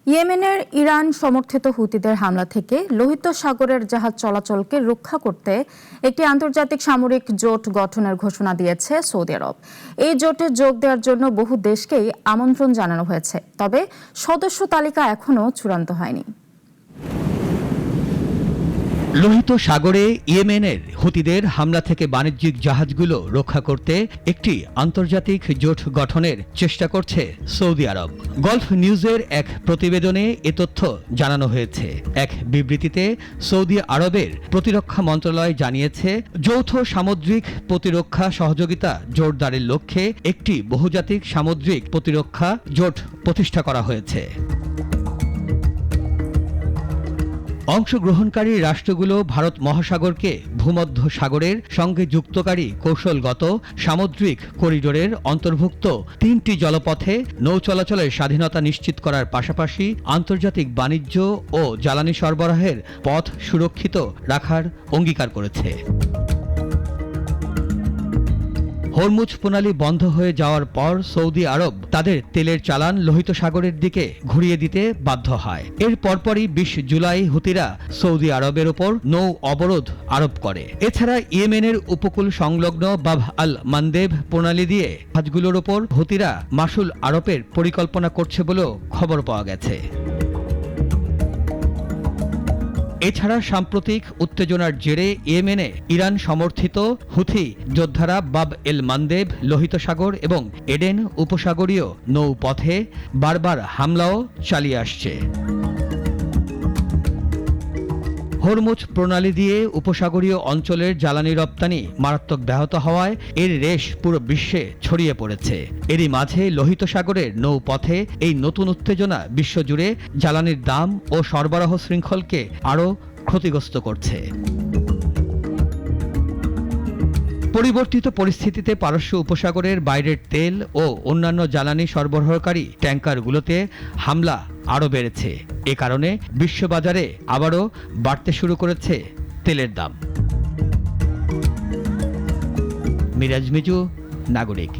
ইয়েমেনের ইরান সমর্থিত হুতিদের হামলা থেকে লোহিত সাগরের জাহাজ চলাচলকে রক্ষা করতে একটি আন্তর্জাতিক সামরিক জোট গঠনের ঘোষণা দিয়েছে সৌদি আরব। এই জোটে যোগ দেওয়ার জন্য বহু দেশকেই আমন্ত্রণ জানানো হয়েছে, তবে সদস্য তালিকা এখনও চূড়ান্ত হয়নি। লোহিত সাগরে ইয়েমেনের হুতিদের হামলা থেকে বাণিজ্যিক জাহাজগুলো রক্ষা করতে একটি আন্তর্জাতিক জোট গঠনের চেষ্টা করছে সৌদি আরব। গলফ নিউজের এক প্রতিবেদনে এ তথ্য জানানো হয়েছে। এক বিবৃতিতে সৌদি আরবের প্রতিরক্ষা মন্ত্রণালয় জানিয়েছে, যৌথ সামুদ্রিক প্রতিরক্ষা সহযোগিতা জোরদারের লক্ষ্যে একটি বহুজাতিক সামুদ্রিক প্রতিরক্ষা জোট প্রতিষ্ঠা করা হয়েছে। অংশগ্রহণকারী রাষ্ট্রগুলো ভারত মহাসাগরকে ভূমধ্য সাগরের সঙ্গে যুক্তকারী কৌশলগত সামুদ্রিক করিডোরের অন্তর্ভুক্ত 3টি জলপথে নৌ চলাচলের স্বাধীনতা নিশ্চিত করার পাশাপাশি আন্তর্জাতিক বাণিজ্য ও জ্বালানি সরবরাহের পথ সুরক্ষিত রাখার অঙ্গীকার করেছে। হরমুজ প্রণালী বন্ধ হয়ে যাওয়ার পর সৌদি আরব তাদের তেলের চালান লোহিত সাগরের দিকে ঘুরিয়ে দিতে বাধ্য হয়। এর পরপরই 20 জুলাই হুতিরা সৌদি আরবের ওপর নৌ অবরোধ আরোপ করে। এছাড়া ইয়েমেনের উপকূল সংলগ্ন বাব আল মানদেব প্রণালী দিয়ে জাহাজগুলোর ওপর হুতিরা মাসুল আরোপের পরিকল্পনা করছে বলেও খবর পাওয়া গেছে। এছাড়া সাম্প্রতিক উত্তেজনার জেরে ইয়েমেনে ইরান সমর্থিত হুথি যোদ্ধারা বাব এল মানদেব লোহিত সাগর এবং এডেন উপসাগরীয় নৌপথে বারবার হামলাও চালিয়ে আসছে। হরমুজ প্রণালী দিয়ে উপসাগরীয় অঞ্চলের জ্বালানি রপ্তানি মারাত্মক ব্যাহত হওয়ায় এর রেশ পুরো বিশ্বে ছড়িয়ে পড়েছে। এরই মাঝে লোহিত সাগরের নৌপথে এই নতুন উত্তেজনা বিশ্বজুড়ে জ্বালানির দাম ও সরবরাহ শৃঙ্খলকে আরও ক্ষতিগ্রস্ত করছে। পরিবর্তিত পরিস্থিতিতে পারস্য উপসাগরের বাইরের তেল ও অন্যান্য জ্বালানি সরবরাহকারী ট্যাঙ্কারগুলোতে হামলা আরও বেড়েছে। এ কারণে বিশ্ববাজারে আবারও বাড়তে শুরু করেছে তেলের দাম। মিরাজ মিজু, নাগরিক।